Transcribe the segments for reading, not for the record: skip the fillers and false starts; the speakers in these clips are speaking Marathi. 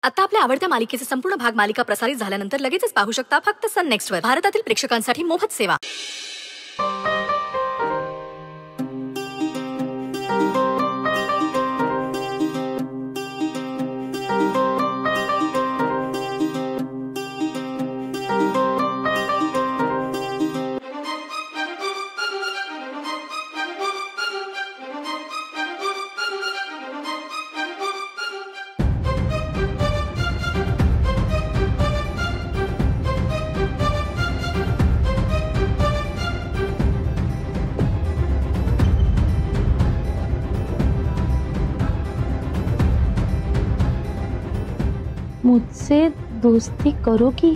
आता आपल्या आवडत्या मालिकेचे संपूर्ण भाग मालिका प्रसारित झाल्यानंतर लगेचच पाहू शकता फक्त सन नेक्स्ट वर. भारतातील प्रेक्षकांसाठी मोफत सेवा. मुझसे दोस्ती करोगी?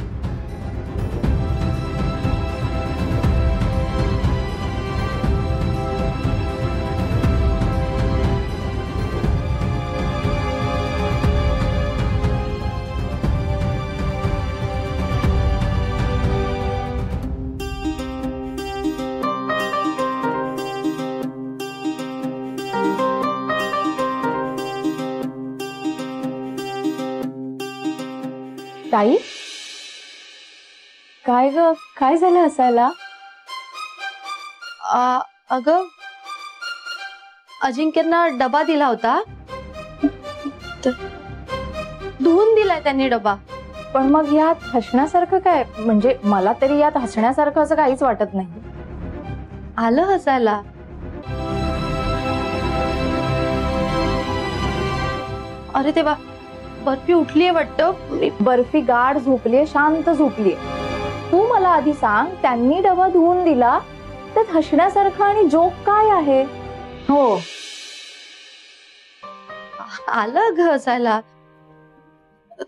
ताई, काय ग, काय झालं हसायला? अगं, अजिंक्यना डबा दिला होता, धुवून दिलाय त्यांनी डबा. पण मग यात हसण्यासारखं काय? म्हणजे मला तरी यात हसण्यासारखं असं काहीच वाटत नाही. आलं हसायला. अरे तेव्हा बर्फी उठलीये वाटतं. बर्फी गाढ झोपलीये, शांत झोपलीये. तू मला आधी सांग, त्यांनी डबा धुवून दिला त्यात हसण्यासारखं आणि जोक काय आहे? हो, आलं ग हसायला.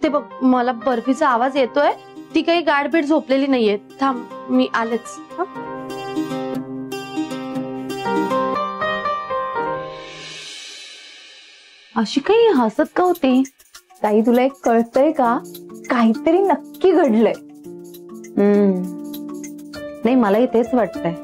ते बघ, मला बर्फीचा आवाज येतोय. ती काही गाढबीड झोपलेली नाहीये. थांब, मी आलेच. अशी काही हसत का होती? ताई, तुला एक कळतंय का? काहीतरी नक्की घडलंय. नाही, मलाही तेच वाटतंय.